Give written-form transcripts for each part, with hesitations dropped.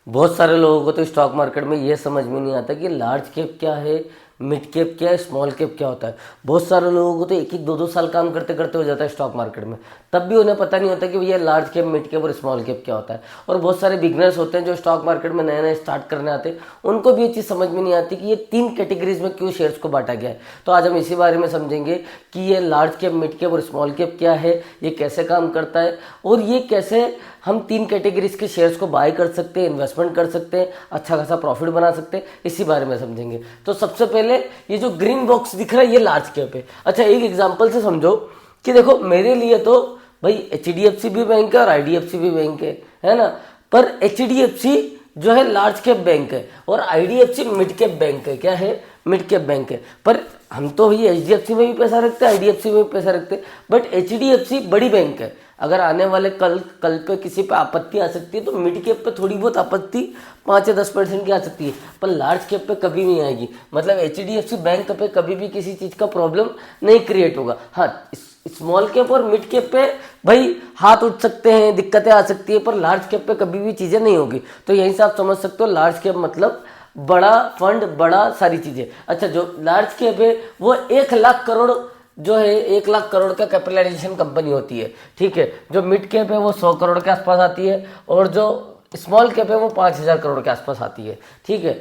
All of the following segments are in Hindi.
बहुत सारे लोगों को तो स्टॉक मार्केट में ये समझ में नहीं आता कि लार्ज कैप क्या है, मिड कैप क्या है, स्मॉल कैप क्या होता है। बहुत सारे लोगों को तो एक एक दो दो साल काम करते करते हो जाता है स्टॉक मार्केट में, तब भी उन्हें पता नहीं होता कि भैया लार्ज कैप, मिड कैप और स्मॉल कैप क्या होता है। और बहुत सारे बिगनर्स होते हैं जो स्टॉक मार्केट में नए नए स्टार्ट करने आते हैं, उनको भी ये चीज़ समझ में नहीं आती कि ये 3 कैटेगरीज में क्यों शेयर्स को बांटा गया है। तो आज हम इसी बारे में समझेंगे कि ये लार्ज कैप, मिड कैप और स्मॉल कैप क्या है, ये कैसे काम करता है और ये कैसे हम 3 कैटेगरीज के शेयर्स को बाय कर सकते हैं, इन्वेस्टमेंट कर सकते हैं, अच्छा खासा प्रॉफिट बना सकते हैं, इसी बारे में समझेंगे। तो सबसे पहले ये जो ग्रीन बॉक्स दिख रहा है ये लार्ज कैप है। अच्छा, एक एग्जांपल से समझो कि देखो मेरे लिए तो भाई HDFC भी बैंक है और IDFC भी बैंक है ना, पर HDFC जो है लार्ज कैप बैंक है और IDFC मिड कैप बैंक है। क्या है? मिड कैप बैंक है। पर हम तो ये HDFC में भी पैसा रखते हैं, IDFC में भी पैसा रखते हैं, बट HDFC बड़ी बैंक है। अगर आने वाले कल पे किसी पे आपत्ति आ सकती है तो मिड कैप पे थोड़ी बहुत आपत्ति 5 या 10% की आ सकती है, पर लार्ज कैप पे कभी नहीं आएगी। मतलब HDFC बैंक पे कभी भी किसी चीज़ का प्रॉब्लम नहीं क्रिएट होगा। हाँ, स्मॉल कैप और मिड कैप पे भाई हाथ उठ सकते हैं, दिक्कतें आ सकती है, पर लार्ज कैप पे कभी भी चीज़ें नहीं होगी। तो यहीं से आप समझ सकते हो लार्ज कैप मतलब बड़ा फंड, बड़ा सारी चीज़ें। अच्छा, जो लार्ज कैप है वो 1 लाख करोड़ जो है 1 लाख करोड़ का कैपिटलाइजेशन कंपनी होती है। ठीक है, जो मिड कैप है वो 100 करोड़ के आसपास आती है और जो स्मॉल कैप है वो 5,000 करोड़ के आसपास आती है। ठीक है,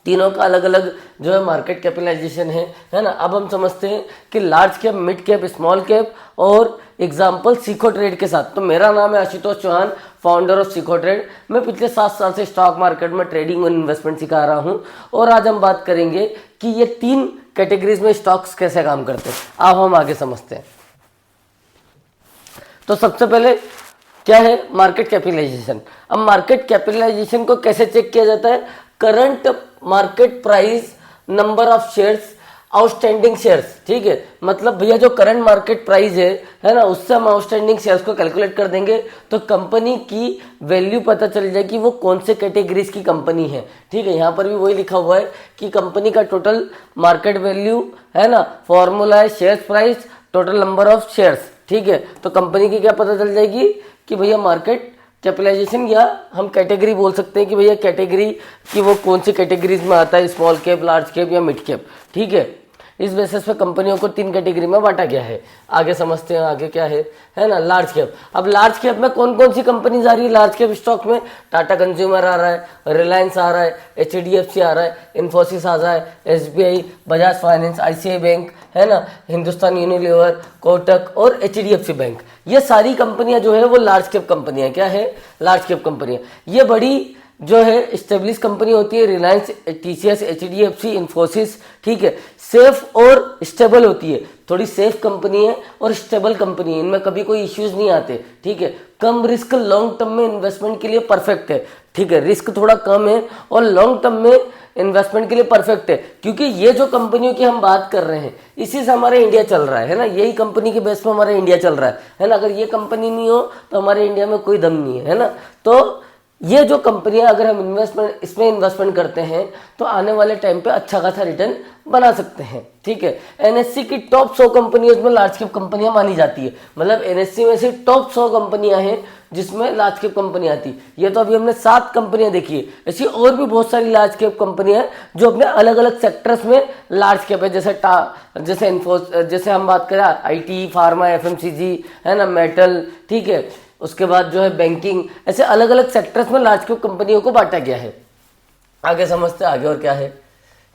तीनों का अलग अलग जो है मार्केट कैपिटलाइजेशन है ना। अब हम समझते हैं कि large cap, mid cap, small cap और एग्जांपल सीखो ट्रेड के साथ। तो मेरा नाम है आशुतोष चौहान, फाउंडर ऑफ सीखो ट्रेड। मैं पिछले 7 साल से स्टॉक मार्केट में ट्रेडिंग और इन्वेस्टमेंट सिखा रहा हूं और आज हम बात करेंगे कि ये 3 कैटेगरीज में स्टॉक्स कैसे काम करते हैं। अब हम आगे समझते हैं। तो सबसे पहले क्या है? Market capitalization. अब मार्केट कैपिटलाइजेशन को कैसे चेक किया जाता है? Current market price, number of shares, outstanding shares. ठीक है, मतलब भैया जो करंट मार्केट प्राइस है ना, उससे हम आउटस्टैंडिंग शेयर्स को कैलकुलेट कर देंगे तो कंपनी की वैल्यू पता चल जाएगी वो कौन से कैटेगरीज की कंपनी है। ठीक है, यहाँ पर भी वही लिखा हुआ है कि कंपनी का टोटल मार्केट वैल्यू है ना, फॉर्मूला है share price, total number of shares. ठीक है, तो कंपनी की क्या पता चल जाएगी कि भैया मार्केट कैपिटलाइजेशन, या हम कैटेगरी बोल सकते हैं कि भैया कैटेगरी कि वो कौन सी कैटेगरीज में आता है, स्मॉल कैप, लार्ज कैप या मिड कैप। ठीक है, इस बेसिस पे कंपनियों को 3 कैटेगरी में बांटा गया है। आगे समझते हैं आगे क्या है ना, लार्ज कैप। अब लार्ज कैप में कौन कौन सी कंपनीज आ रही है लार्ज कैप स्टॉक में? टाटा कंज्यूमर आ रहा है, रिलायंस आ रहा है, HDFC आ रहा है, इन्फोसिस आ रहा है, SBI, Bajaj finance, ICICI bank है ना, हिंदुस्तान यूनिलीवर, कोटक और HDFC बैंक। ये सारी कंपनियां जो है वो लार्ज कैप कंपनियां। क्या है? लार्ज कैप कंपनियां। ये बड़ी जो है स्टेब्लिश कंपनी होती है, रिलायंस, TCS, HDFC, इन्फोसिस। ठीक है, सेफ और स्टेबल होती है। थोड़ी सेफ कंपनी है और स्टेबल कंपनी है, इनमें कभी कोई इश्यूज नहीं आते। ठीक है, कम रिस्क, लॉन्ग टर्म में इन्वेस्टमेंट के लिए परफेक्ट है। ठीक है, रिस्क थोड़ा कम है और लॉन्ग टर्म में इन्वेस्टमेंट के लिए परफेक्ट है, क्योंकि ये जो कंपनियों की हम बात कर रहे हैं इसी से हमारा इंडिया चल रहा है ना, यही कंपनी के बेस पर हमारा इंडिया चल रहा है ना। अगर ये कंपनी नहीं हो तो हमारे इंडिया में कोई दम नहीं है ना। तो ये जो कंपनियां अगर हम इसमें इन्वेस्टमेंट करते हैं तो आने वाले टाइम पे अच्छा खासा रिटर्न बना सकते हैं। ठीक है, NSE की टॉप 100 कंपनियों में लार्ज कैप कंपनियां मानी जाती है। मतलब NSE में से टॉप 100 कंपनियां हैं जिसमें लार्ज कैप कंपनी आती है। ये तो अभी हमने 7 कंपनियां देखी है, ऐसी और भी बहुत सारी लार्ज कैप कंपनियां हैं जो अपने अलग अलग सेक्टर्स में लार्ज कैप है। जैसे हम बात करें IT, फार्मा, FMCG है ना, मेटल। ठीक है, उसके बाद जो है बैंकिंग, ऐसे अलग अलग सेक्टर्स में लार्ज कैप कंपनियों को बांटा गया है। आगे समझते हैं आगे और क्या है।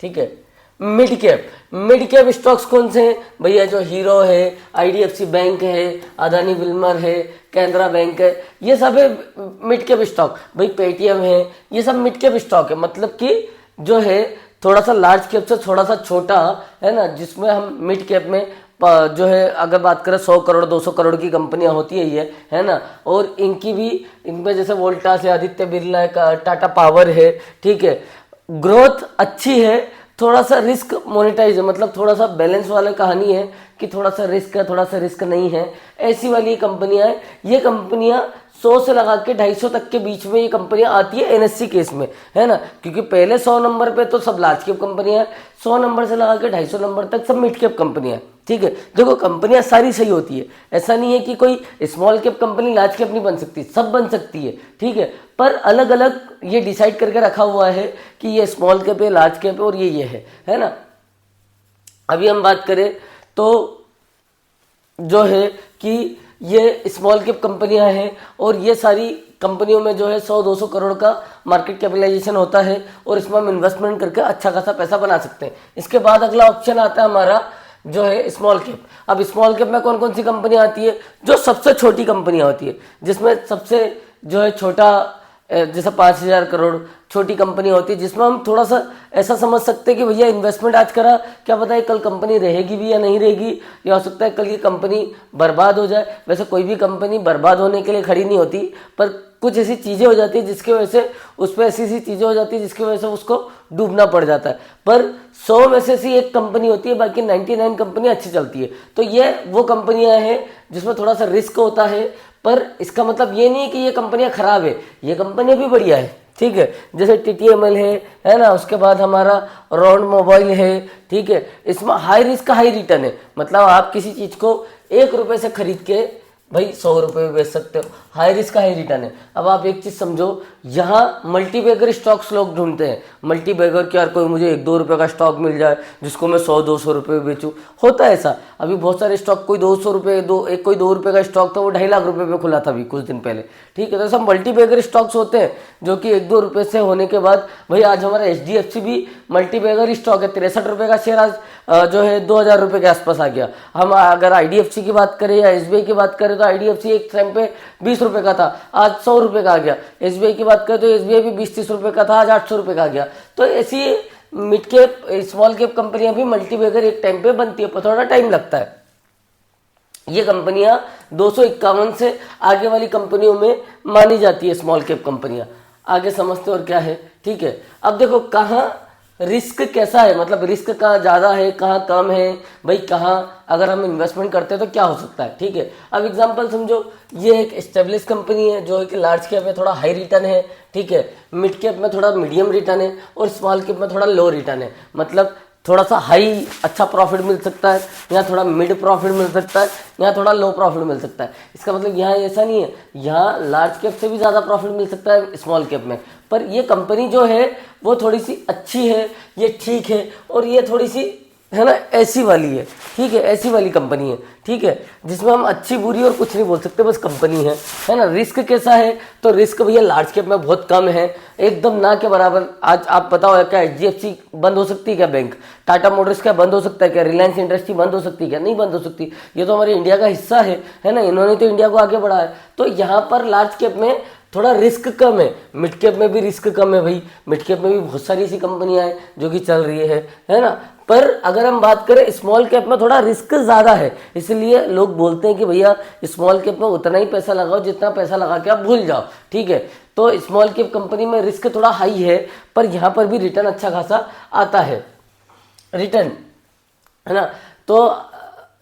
ठीक है, mid cap. Mid cap stocks कौन से हैं भैया? जो हीरो है, IDFC बैंक है, अदानी विल्मर है, कैनरा बैंक है, ये सब है मिड कैप स्टॉक। भाई पेटीएम है, ये सब मिड कैप स्टॉक है। मतलब कि जो है थोड़ा सा लार्ज कैप से थोड़ा सा छोटा है ना, जिसमें हम मिड कैप में जो है अगर बात करें 100 करोड़ 200 करोड़ की कंपनियां होती है ये है ना, और इनकी भी, इनमें जैसे वोल्टास है, आदित्य बिरला है, टाटा पावर है। ठीक है, ग्रोथ अच्छी है, थोड़ा सा रिस्क मोनेटाइज है, मतलब थोड़ा सा बैलेंस वाला कहानी है कि थोड़ा सा रिस्क है, थोड़ा सा रिस्क नहीं है, ऐसी वाली कंपनियां हैं। ये कंपनियां 100 से लगा के 250 तक के बीच में ये कंपनियां आती है NSE केस में, है ना, क्योंकि पहले 100 नंबर पे तो सब लार्ज कैप कंपनियां हैं, 100 नंबर से लगा के 250 नंबर तक सब मिड कैप कंपनियां हैं। ठीक है। देखो कंपनियां सारी सही होती है, ऐसा नहीं है कि कोई small cap company large cap नहीं बन सकती, सब बन सकती है, ठीक है। पर अलग अलग ये डिसाइड करके रखा हुआ है कि ये स्मॉल कैप है, लार्ज कैप है और ये है ना। अभी हम बात करें तो जो है कि ये स्मॉल कैप कंपनियां हैं और ये सारी कंपनियों में जो है 100-200 करोड़ का मार्केट कैपिटलाइजेशन होता है और इसमें हम इन्वेस्टमेंट करके अच्छा खासा पैसा बना सकते हैं। इसके बाद अगला ऑप्शन आता है हमारा जो है स्मॉल कैप। अब स्मॉल कैप में कौन कौन सी कंपनियां आती है? जो सबसे छोटी कंपनियां होती है, जिसमें सबसे जो है छोटा जैसे 5,000 करोड़ छोटी कंपनी होती है, जिसमें हम थोड़ा सा ऐसा समझ सकते हैं कि भैया इन्वेस्टमेंट आज करा, क्या पता है कल कंपनी रहेगी भी या नहीं रहेगी, या हो सकता है कल ये कंपनी बर्बाद हो जाए। वैसे कोई भी कंपनी बर्बाद होने के लिए खड़ी नहीं होती, पर कुछ ऐसी चीज़ें हो जाती है जिसकी वजह से उस पर ऐसी चीज़ें हो जाती है जिसकी वजह से उसको डूबना पड़ जाता है। पर 100 में से एक कंपनी होती है, बाकी 99 कंपनी अच्छी चलती है। तो ये वो कंपनियां हैं जिसमें थोड़ा सा रिस्क होता है, पर इसका मतलब ये नहीं है कि ये कंपनियां खराब है, ये कंपनियां भी बढ़िया है, ठीक है। जैसे TTML है ना, उसके बाद हमारा राउंड मोबाइल है, ठीक है। इसमें हाई रिस्क हाई रिटर्न है, मतलब आप किसी चीज़ को 1 रुपये से खरीद के भाई 100 रुपये में बेच सकते हो, हाई रिस्क हाई रिटर्न है। अब आप एक चीज़ समझो, यहाँ मल्टीबैगर स्टॉक्स लोग ढूंढते हैं, मल्टीबैगर कि यार कोई मुझे 1-2 रुपये का स्टॉक मिल जाए जिसको मैं 100-200 रुपये में बेचूँ। होता है ऐसा, अभी बहुत सारे स्टॉक, कोई 200 रुपये कोई 2 रुपये का स्टॉक था, वो 2.5 लाख रुपये पे खुला था अभी कुछ दिन पहले, ठीक है। तो सब मल्टीबैगर स्टॉक्स होते हैं जो कि 1-2 रुपये से होने के बाद, भाई आज हमारा HDFC भी मल्टीबैगर स्टॉक है, 63 रुपये का शेयर आज जो है 2,000 रुपये के आसपास आ गया। हम अगर IDFC की बात करें या SBI की बात करें तो IDFC एक टाइम पे 20 रुपये का था, आज 100 रुपये का आ गया। SBI की बात करें तो SBI भी 20-30 रुपये का था, आज 800 रुपये का आ गया। तो ऐसी मिड कैप स्मॉल कैप कंपनियां भी मल्टीबैगर एक टाइम पे बनती है, पर थोड़ा टाइम लगता है। ये कंपनियां 251 से आगे वाली कंपनियों में मानी जाती है स्मॉल कैप कंपनियां। आगे समझते और क्या है, ठीक है। अब देखो कहाँ रिस्क कैसा है, मतलब रिस्क कहाँ ज़्यादा है कहाँ कम है, भाई कहाँ अगर हम इन्वेस्टमेंट करते हैं तो क्या हो सकता है, ठीक है। अब एग्जांपल समझो, ये एक एस्टेब्लिश कंपनी है जो कि लार्ज कैप में थोड़ा हाई रिटर्न है, ठीक है, मिड कैप में थोड़ा मीडियम रिटर्न है और स्मॉल कैप में थोड़ा लो रिटर्न है। मतलब थोड़ा सा हाई अच्छा प्रॉफिट मिल सकता है, या थोड़ा मिड प्रॉफिट मिल सकता है, या थोड़ा लो प्रॉफिट मिल सकता है। इसका मतलब यहाँ ऐसा नहीं है, यहाँ लार्ज कैप से भी ज़्यादा प्रॉफिट मिल सकता है स्मॉल कैप में, पर ये कंपनी जो है वो थोड़ी सी अच्छी है, ये ठीक है, और ये थोड़ी सी है ना ऐसी वाली है, ठीक है, ऐसी वाली कंपनी है, ठीक है, जिसमें हम अच्छी बुरी और कुछ नहीं बोल सकते, बस कंपनी है ना। रिस्क कैसा है, तो रिस्क भैया लार्ज कैप में बहुत कम है, एकदम ना के बराबर। आज आप बताओ क्या HDFC बंद हो सकती है क्या, बैंक टाटा मोटर्स क्या बंद हो सकता है क्या, रिलायंस इंडस्ट्री बंद हो सकती है क्या, नहीं बंद हो सकती। ये तो हमारे इंडिया का हिस्सा है ना, इन्होंने तो इंडिया को आगे बढ़ाया है। तो यहाँ पर लार्ज कैप में थोड़ा रिस्क कम है, मिड कैप में भी रिस्क कम है भाई, मिड कैप में भी बहुत सारी ऐसी कंपनियां हैं जो कि चल रही है ना। पर अगर हम बात करें स्मॉल कैप में थोड़ा रिस्क ज़्यादा है, इसलिए लोग बोलते हैं कि भैया स्मॉल कैप में उतना ही पैसा लगाओ जितना पैसा लगा के आप भूल जाओ, ठीक है। तो स्मॉल कैप कंपनी में रिस्क थोड़ा हाई है, पर यहाँ पर भी रिटर्न अच्छा खासा आता है, रिटर्न है ना। तो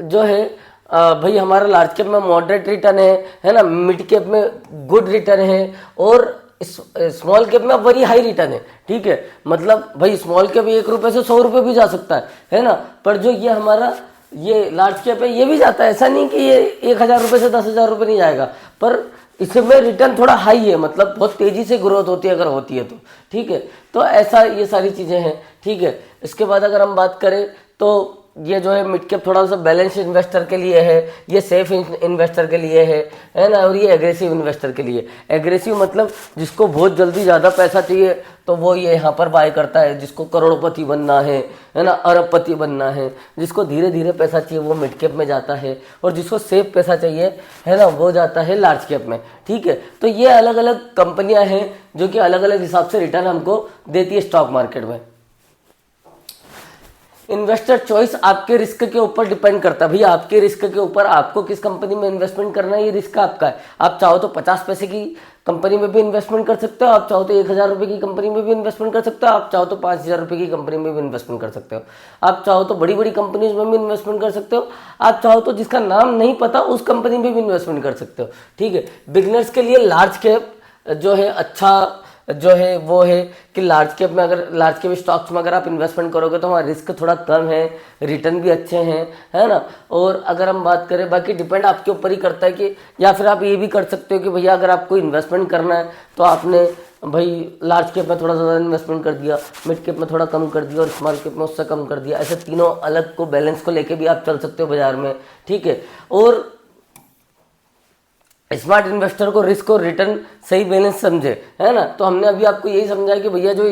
जो है भाई हमारा लार्ज कैप में मॉडरेट रिटर्न है ना, मिड कैप में गुड रिटर्न है, और स्मॉल कैप में वेरी हाई रिटर्न है, ठीक है। मतलब भाई स्मॉल कैप 1 रुपये से 100 रुपये भी जा सकता है ना। पर जो ये हमारा ये लार्ज कैप है ये भी जाता है, ऐसा नहीं कि ये 1,000 रुपये से 10,000 रुपये नहीं जाएगा, पर इसमें रिटर्न थोड़ा हाई है, मतलब बहुत तेजी से ग्रोथ होती है अगर होती है तो, ठीक है। तो ऐसा ये सारी चीज़ें हैं, ठीक है। इसके बाद अगर हम बात करें तो ये जो है मिड कैप थोड़ा सा बैलेंस इन्वेस्टर के लिए है, ये सेफ इन्वेस्टर के लिए है ना, और ये एग्रेसिव इन्वेस्टर के लिए। एग्रेसिव मतलब जिसको बहुत जल्दी ज़्यादा पैसा चाहिए तो वो ये यहाँ पर बाय करता है, जिसको करोड़पति बनना है ना, अरबपति बनना है, जिसको धीरे धीरे पैसा चाहिए वो मिड कैप में जाता है, और जिसको सेफ पैसा चाहिए है ना वो जाता है लार्ज कैप में, ठीक है। तो ये अलग अलग कंपनियां हैं जो कि अलग अलग हिसाब से रिटर्न हमको देती है स्टॉक मार्केट में। इन्वेस्टर चॉइस आपके रिस्क के ऊपर डिपेंड करता है, भैया आपके रिस्क के ऊपर आपको किस कंपनी में इन्वेस्टमेंट करना है, ये रिस्क आपका है। आप चाहो तो 50 पैसे की कंपनी में भी इन्वेस्टमेंट कर सकते हो, आप चाहो तो 1,000 रुपये की कंपनी में भी इन्वेस्टमेंट कर सकते हो, आप चाहो तो 5,000 रुपये की कंपनी में भी इन्वेस्टमेंट कर सकते हो, आप चाहो तो बड़ी बड़ी कंपनीज में भी इन्वेस्टमेंट कर सकते हो, आप चाहो तो जिसका नाम नहीं पता उस कंपनी में भी इन्वेस्टमेंट कर सकते हो, ठीक है। बिगनर्स के लिए लार्ज कैप जो है अच्छा जो है वो है कि लार्ज कैप में, अगर लार्ज कैप स्टॉक्स में अगर आप इन्वेस्टमेंट करोगे तो वहाँ रिस्क थोड़ा कम है, रिटर्न भी अच्छे हैं, है ना। और अगर हम बात करें, बाकी डिपेंड आपके ऊपर ही करता है कि, या फिर आप ये भी कर सकते हो कि भैया अगर आपको इन्वेस्टमेंट करना है तो आपने भाई लार्ज कैप में थोड़ा ज़्यादा इन्वेस्टमेंट कर दिया, मिड कैप में थोड़ा कम कर दिया और स्मॉल कैप में उससे कम कर दिया। ऐसे तीनों अलग को बैलेंस को लेके भी आप चल सकते हो बाजार में, ठीक है। और स्मार्ट इन्वेस्टर को रिस्क और रिटर्न सही बैलेंस समझे, है ना। तो हमने अभी आपको यही समझा कि भैया जो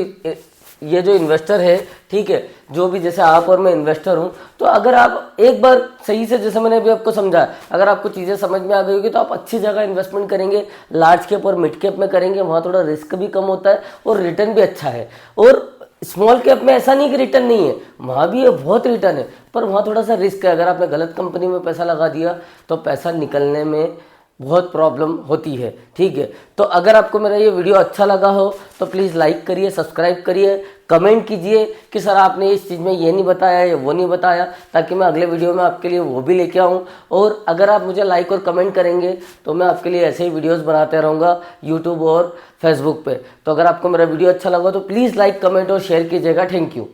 ये जो इन्वेस्टर है, ठीक है, जो भी जैसे आप और मैं इन्वेस्टर हूं, तो अगर आप एक बार सही से, जैसे मैंने अभी आपको समझा, अगर आपको चीज़ें समझ में आ गई होगी तो आप अच्छी जगह इन्वेस्टमेंट करेंगे, लार्ज कैप और मिड कैप में करेंगे, वहाँ थोड़ा रिस्क भी कम होता है और रिटर्न भी अच्छा है। और स्मॉल कैप में ऐसा नहीं कि रिटर्न नहीं है, वहाँ भी बहुत रिटर्न है, पर वहाँ थोड़ा सा रिस्क है। अगर आपने गलत कंपनी में पैसा लगा दिया तो पैसा निकलने में बहुत प्रॉब्लम होती है, ठीक है। तो अगर आपको मेरा ये वीडियो अच्छा लगा हो तो प्लीज़ लाइक करिए, सब्सक्राइब करिए, कमेंट कीजिए कि सर आपने इस चीज़ में ये नहीं बताया या वो नहीं बताया, ताकि मैं अगले वीडियो में आपके लिए वो भी लेके आऊँ। और अगर आप मुझे लाइक और कमेंट करेंगे तो मैं आपके लिए ऐसे ही वीडियोज़ बनाते रहूँगा यूट्यूब और फेसबुक पे। तो अगर आपको मेरा वीडियो अच्छा लगा तो प्लीज़ लाइक, कमेंट और शेयर कीजिएगा। Thank you.